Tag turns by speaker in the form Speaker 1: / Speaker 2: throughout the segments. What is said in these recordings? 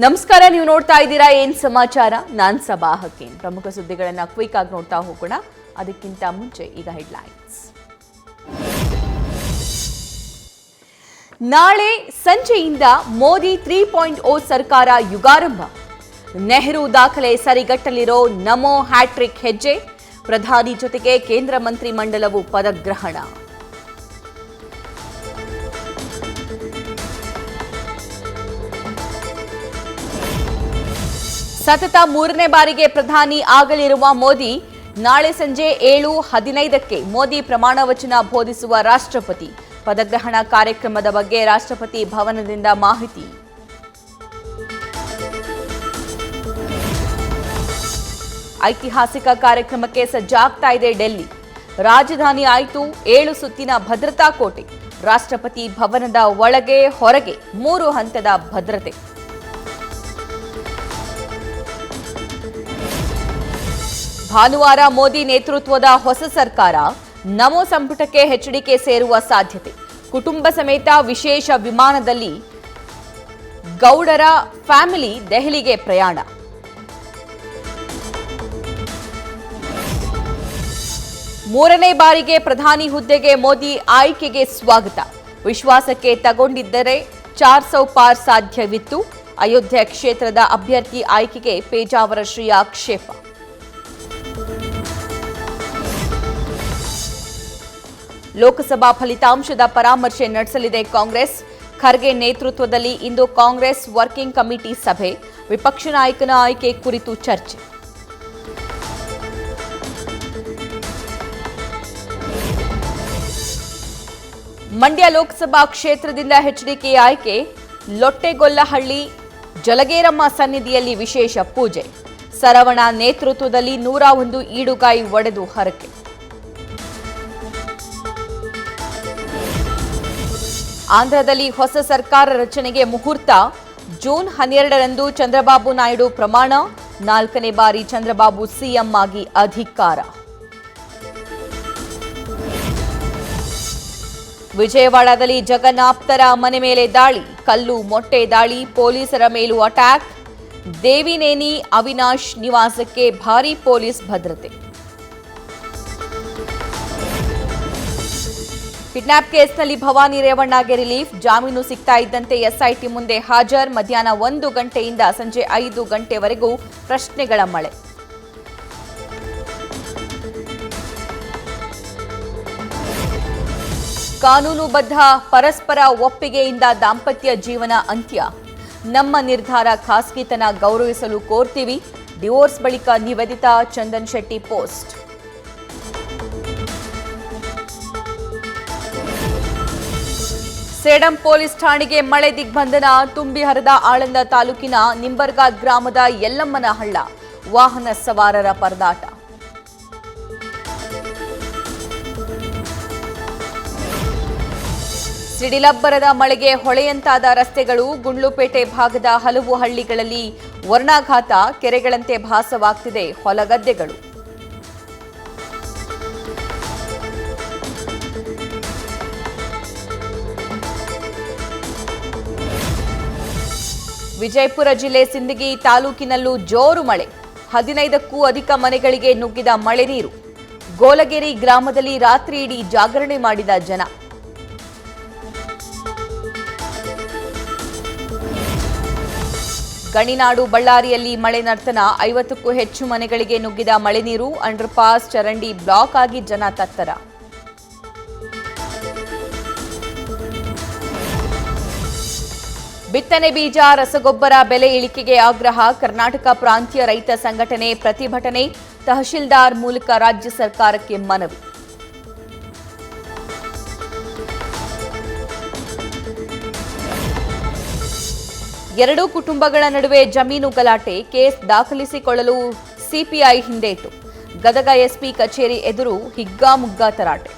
Speaker 1: ನಮಸ್ಕಾರ, ನೀವು ನೋಡ್ತಾ ಇದ್ದೀರಾ ಏನ್ ಸಮಾಚಾರ. ನಾನ್ ಸಬಾ ಹಕೀಂ. ಪ್ರಮುಖ ಸುದ್ದಿಗಳನ್ನ ಕ್ವಿಕ್ ಆಗಿ ನೋಡ್ತಾ ಹೋಗೋಣ. ಅದಕ್ಕಿಂತ ಮುಂಚೆ ಈಗ ಹೆಡ್ಲೈನ್ಸ್. ನಾಳೆ ಸಂಜೆಯಿಂದ ಮೋದಿ 3.0 ಸರ್ಕಾರ ಯುಗಾರಂಭ. ನೆಹರು ದಾಖಲೆ ಸರಿಗಟ್ಟಲಿರೋ ನಮೋ ಹ್ಯಾಟ್ರಿಕ್ ಹೆಜ್ಜೆ. ಪ್ರಧಾನಿ ಜೊತೆಗೆ ಕೇಂದ್ರ ಮಂತ್ರಿ ಮಂಡಲವು ಪದಗ್ರಹಣ. ಸತತ 3ನೇ ಬಾರಿಗೆ ಪ್ರಧಾನಿ ಆಗಲಿರುವ ಮೋದಿ ನಾಳೆ ಸಂಜೆ 7:15ಕ್ಕೆ ಮೋದಿ ಪ್ರಮಾಣ ವಚನ ಬೋಧಿಸುವ ರಾಷ್ಟ್ರಪತಿ. ಪದಗ್ರಹಣ ಕಾರ್ಯಕ್ರಮದ ಬಗ್ಗೆ ರಾಷ್ಟ್ರಪತಿ ಭವನದಿಂದ ಮಾಹಿತಿ. ಐತಿಹಾಸಿಕ ಕಾರ್ಯಕ್ರಮಕ್ಕೆ ಸಜ್ಜಾಗ್ತಾ ಇದೆ ಡೆಲ್ಲಿ. ರಾಜಧಾನಿ ಆಯಿತು 7 ಸುತ್ತಿನ ಭದ್ರತಾ ಕೋಟೆ. ರಾಷ್ಟ್ರಪತಿ ಭವನದ ಒಳಗೆ ಹೊರಗೆ 3 ಹಂತದ ಭದ್ರತೆ. ಭಾನುವಾರ ಮೋದಿ ನೇತೃತ್ವದ ಹೊಸ ಸರ್ಕಾರ ನಮೋ ಸಂಪುಟಕ್ಕೆ ಎಚ್ಡಿಕೆ ಸೇರುವ ಸಾಧ್ಯತೆ. ಕುಟುಂಬ ಸಮೇತ ವಿಶೇಷ ವಿಮಾನದಲ್ಲಿ ಗೌಡರ ಫ್ಯಾಮಿಲಿ ದೆಹಲಿಗೆ ಪ್ರಯಾಣ. ಮೂರನೇ ಬಾರಿಗೆ ಪ್ರಧಾನಿ ಹುದ್ದೆಗೆ ಮೋದಿ ಆಯ್ಕೆಗೆ ಸ್ವಾಗತ. ವಿಶ್ವಾಸಕ್ಕೆ ತಗೊಂಡಿದ್ದರೆ 400 ಪಾರ್ ಸಾಧ್ಯವಿತ್ತು. ಅಯೋಧ್ಯೆ ಕ್ಷೇತ್ರದ ಅಭ್ಯರ್ಥಿ ಆಯ್ಕೆಗೆ ಪೇಜಾವರ ಶ್ರೀ ಆಕ್ಷೇಪ. ಲೋಕಸಭಾ ಫಲಿತಾಂಶದ ಪರಾಮರ್ಶೆ ನಡೆಸಲಿದೆ ಕಾಂಗ್ರೆಸ್. ಖರ್ಗೆ ನೇತೃತ್ವದಲ್ಲಿ ಇಂದು ಕಾಂಗ್ರೆಸ್ ವರ್ಕಿಂಗ್ ಕಮಿಟಿ ಸಭೆ. ವಿಪಕ್ಷ ನಾಯಕನ ಆಯ್ಕೆ ಕುರಿತು ಚರ್ಚೆ. ಮಂಡ್ಯ ಲೋಕಸಭಾ ಕ್ಷೇತ್ರದಿಂದ ಎಚ್ಡಿಕೆ ಆಯ್ಕೆ. ಲೊಟ್ಟೆಗೊಲ್ಲಹಳ್ಳಿ ಜಲಗೇರಮ್ಮ ಸನ್ನಿಧಿಯಲ್ಲಿ ವಿಶೇಷ ಪೂಜೆ. ಸರವಣ ನೇತೃತ್ವದಲ್ಲಿ 101 ಈಡುಗಾಯಿ ಒಡೆದು ಹರಕೆ. ಆಂಧ್ರದಲ್ಲಿ ಹೊಸ ಸರ್ಕಾರ ರಚನೆಗೆ ಮುಹೂರ್ತ. ಜೂನ್ 12ರಂದು ಚಂದ್ರಬಾಬು ನಾಯ್ಡು ಪ್ರಮಾಣ. 4ನೇ ಬಾರಿ ಚಂದ್ರಬಾಬು ಸಿಎಂ ಆಗಿ ಅಧಿಕಾರ. ವಿಜಯವಾಡದಲ್ಲಿ ಜಗನ್ನಾಪ್ತರ ಮನೆ ಮೇಲೆ ದಾಳಿ. ಕಲ್ಲು ಮೊಟ್ಟೆ ದಾಳಿ. ಪೊಲೀಸರ ಮೇಲೂ ಅಟ್ಯಾಕ್. ದೇವಿನೇನಿ ಅವಿನಾಶ್ ನಿವಾಸಕ್ಕೆ ಭಾರೀ ಪೊಲೀಸ್ ಭದ್ರತೆ. ಕಿಡ್ನಾಪ್ ಕೇಸ್ನಲ್ಲಿ ಭವಾನಿ ರೇವಣ್ಣಗೆ ರಿಲೀಫ್. ಜಾಮೀನು ಸಿಗ್ತಾ ಇದ್ದಂತೆ ಎಸ್ಐಟಿ ಮುಂದೆ ಹಾಜರ್. ಮಧ್ಯಾಹ್ನ 1 ಗಂಟೆಯಿಂದ ಸಂಜೆ 5 ಗಂಟೆವರೆಗೂ ಪ್ರಶ್ನೆಗಳ ಮಳೆ. ಕಾನೂನುಬದ್ಧ ಪರಸ್ಪರ ಒಪ್ಪಿಗೆಯಿಂದ ದಾಂಪತ್ಯ ಜೀವನ ಅಂತ್ಯ. ನಮ್ಮ ನಿರ್ಧಾರ ಖಾಸಗಿತನ ಗೌರವಿಸಲು ಕೋರ್ತೀವಿ. ಡಿವೋರ್ಸ್ ಬಳಿಕ ನಿವೇದಿತಾ ಚಂದನ್ ಶೆಟ್ಟಿ ಪೋಸ್ಟ್. ಸೇಡಂ ಪೊಲೀಸ್ ಠಾಣೆಗೆ ಮಳೆ ದಿಗ್ಬಂಧನ. ತುಂಬಿ ಹರಿದ ಆಳಂದ ತಾಲೂಕಿನ ನಿಂಬರ್ಗಾ ಗ್ರಾಮದ ಯಲ್ಲಮ್ಮನ ಹಳ್ಳ. ವಾಹನ ಸವಾರರ ಪರದಾಟ. ಸಿಡಿಲಬ್ಬರದ ಮಳೆಗೆ ಹೊಳೆಯಂತಾದ ರಸ್ತೆಗಳು. ಗುಂಡ್ಲುಪೇಟೆ ಭಾಗದ ಹಲವು ಹಳ್ಳಿಗಳಲ್ಲಿ ವರ್ಣಾಘಾತ. ಕೆರೆಗಳಂತೆ ಭಾಸವಾಗ್ತಿದೆ ಹೊಲಗದ್ದೆಗಳು. ವಿಜಯಪುರ ಜಿಲ್ಲೆ ಸಿಂದಗಿ ತಾಲೂಕಿನಲ್ಲೂ ಜೋರು ಮಳೆ. 15ಕ್ಕೂ ಅಧಿಕ ಮನೆಗಳಿಗೆ ನುಗ್ಗಿದ ಮಳೆ ನೀರು. ಗೋಲಗೇರಿ ಗ್ರಾಮದಲ್ಲಿ ರಾತ್ರಿ ಇಡೀ ಜಾಗರಣೆ ಮಾಡಿದ ಜನ. ಗಣಿನಾಡು ಬಳ್ಳಾರಿಯಲ್ಲಿ ಮಳೆ ನರ್ತನ. 50ಕ್ಕೂ ಹೆಚ್ಚು ಮನೆಗಳಿಗೆ ನುಗ್ಗಿದ ಮಳೆ ನೀರು. ಅಂಡರ್ಪಾಸ್ ಚರಂಡಿ ಬ್ಲಾಕ್ ಆಗಿ ಜನ ತತ್ತರ. ಬಿತ್ತನೆ ಬೀಜ ರಸಗೊಬ್ಬರ ಬೆಲೆ ಇಳಿಕೆಗೆ ಆಗ್ರಹ. ಕರ್ನಾಟಕ ಪ್ರಾಂತೀಯ ರೈತ ಸಂಘಟನೆ ಪ್ರತಿಭಟನೆ. ತಹಶೀಲ್ದಾರ್ ಮೂಲಕ ರಾಜ್ಯ ಸರ್ಕಾರಕ್ಕೆ ಮನವಿ. ಎರಡೂ ಕುಟುಂಬಗಳ ನಡುವೆ ಜಮೀನು ಗಲಾಟೆ. ಕೇಸ್ ದಾಖಲಿಸಿಕೊಳ್ಳಲು ಸಿಪಿಐ ಹಿಂದೇಟು. ಗದಗ ಎಸ್ಪಿ ಕಚೇರಿ ಎದುರು ಹಿಗ್ಗಾಮುಗ್ಗಾ ತರಾಟೆ.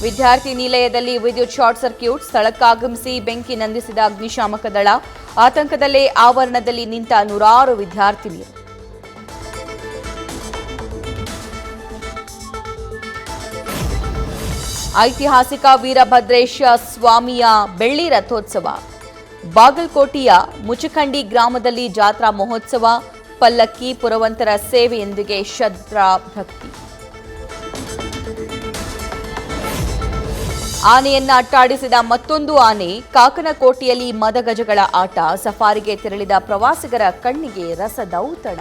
Speaker 1: ವಿದ್ಯಾರ್ಥಿ ನಿಲಯದಲ್ಲಿ ವಿದ್ಯುತ್ ಶಾರ್ಟ್ ಸರ್ಕ್ಯೂಟ್. ಸ್ಥಳಕ್ಕಾಗಮಿಸಿ ಬೆಂಕಿ ನಂದಿಸಿದ ಅಗ್ನಿಶಾಮಕ ದಳ. ಆತಂಕದಲ್ಲೇ ಆವರಣದಲ್ಲಿ ನಿಂತ ನೂರಾರು ವಿದ್ಯಾರ್ಥಿನಿಯರು. ಐತಿಹಾಸಿಕ ವೀರಭದ್ರೇಶ ಸ್ವಾಮಿಯ ಬೆಳ್ಳಿ ರಥೋತ್ಸವ. ಬಾಗಲಕೋಟೆಯ ಮುಚಖಂಡಿ ಗ್ರಾಮದಲ್ಲಿ ಜಾತ್ರಾ ಮಹೋತ್ಸವ. ಪಲ್ಲಕ್ಕಿ ಪುರವಂತರ ಸೇವೆಯೊಂದಿಗೆ ಶ್ರದ್ಧಾ ಭಕ್ತಿ. ಆನೆಯನ್ನ ಅಟ್ಟಾಡಿಸಿದ ಮತ್ತೊಂದು ಆನೆ. ಕಾಕನಕೋಟೆಯಲ್ಲಿ ಮದಗಜಗಳ ಆಟ. ಸಫಾರಿಗೆ ತೆರಳಿದ ಪ್ರವಾಸಿಗರ ಕಣ್ಣಿಗೆ ರಸದೌತಣ.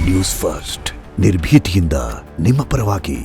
Speaker 2: ನ್ಯೂಸ್ ಫಸ್ಟ್ ನಿರ್ಭೀತಿಯಿಂದ ನಿಮ್ಮ ಪರವಾಗಿ.